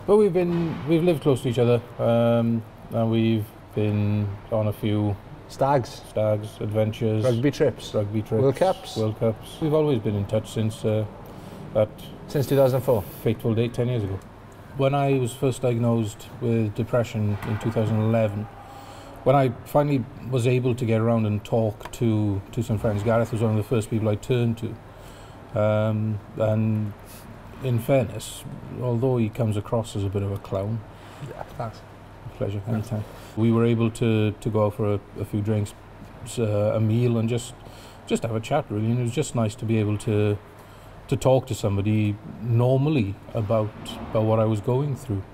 But we've lived close to each other, and we've been on a few stags, adventures, rugby trips, World Cups. We've always been in touch since since 2004. Fateful date 10 years ago. When I was first diagnosed with depression in 2011, when I finally was able to get around and talk to some friends, Gareth was one of the first people I turned to. And in fairness, although he comes across as a bit of a clown, yeah, thanks. Pleasure, anytime. We were able to go out for a few drinks, a meal, and just have a chat, really. And it was just nice to be able to talk to somebody normally about what I was going through.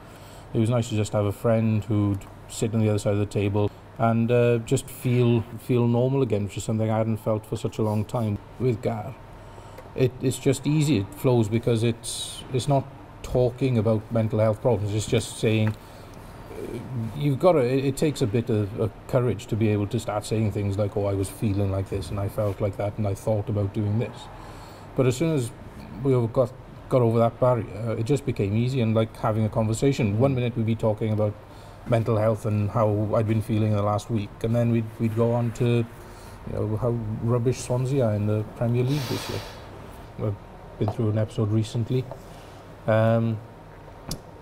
It was nice to just have a friend who'd sit on the other side of the table and just feel normal again, which is something I hadn't felt for such a long time. With Gar, it's just easy. It flows because it's not talking about mental health problems. It's just saying, you've got to, it takes a bit of courage to be able to start saying things like, oh, I was feeling like this and I felt like that and I thought about doing this. But as soon as we got over that barrier, it just became easy, and like having a conversation. 1 minute we'd be talking about mental health and how I'd been feeling in the last week, and then we'd go on to, how rubbish Swansea are in the Premier League this year. I've been through an episode recently, and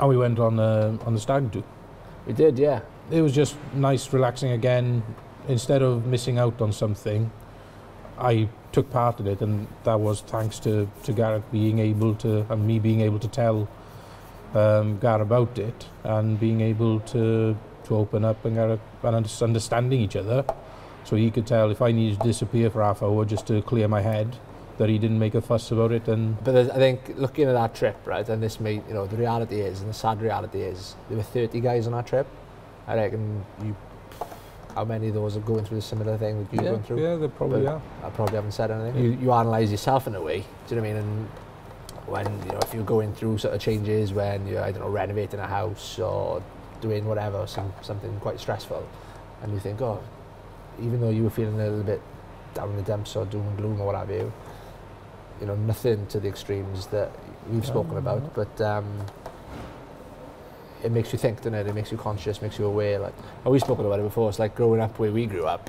we went on the stag do. We did, yeah. It was just nice, relaxing again. Instead of missing out on something, I took part in it, and that was thanks to Gareth being able to, and me being able to tell Gar about it, and being able to open up and understanding each other, so he could tell if I needed to disappear for half an hour just to clear my head, that he didn't make a fuss about it. But I think looking at that trip, right, and this made, the reality is, and the sad reality is, there were 30 guys on that trip. I reckon how many of those are going through a similar thing that you've gone through? Yeah, they probably are. I probably haven't said anything. You analyse yourself in a way, do you know what I mean? And when, if you're going through sort of changes, when you're, I don't know, renovating a house or doing whatever, something quite stressful, and you think, oh, even though you were feeling a little bit down in the dumps or doom and gloom or what have you, nothing to the extremes that we've spoken about, but it makes you think, doesn't it? It makes you conscious, makes you aware. Like, we've spoken about it before. It's like growing up where we grew up.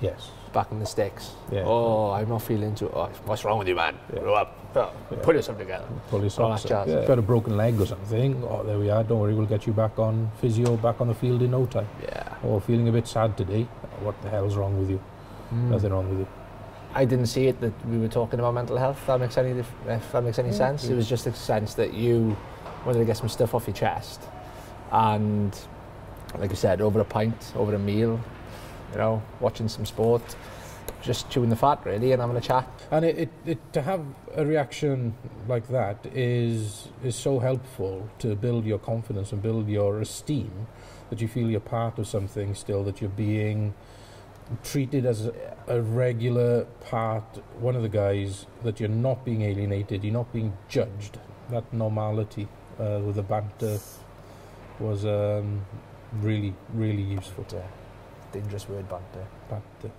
Yes. Back in the sticks. Yeah. Oh, I'm not feeling too. Oh, what's wrong with you, man? Yeah. Grow up. Pull yourself together. Pull your socks up. Yeah. Got a broken leg or something. Oh, there we are. Don't worry, we'll get you back on physio, back on the field in no time. Yeah. Or feeling a bit sad today. What the hell's wrong with you? Nothing wrong with you. I didn't see it that we were talking about mental health. If that makes any sense. Yeah. It was just a sense that you wanted to get some stuff off your chest, and like you said, over a pint, over a meal, watching some sport, just chewing the fat really, and having a chat. And it to have a reaction like that is so helpful to build your confidence and build your esteem, that you feel you're part of something still, that you're being treated as a regular part, one of the guys, that you're not being alienated, you're not being judged. That normality with the banter was really, really useful. Yeah. Dangerous word, banter. Banter.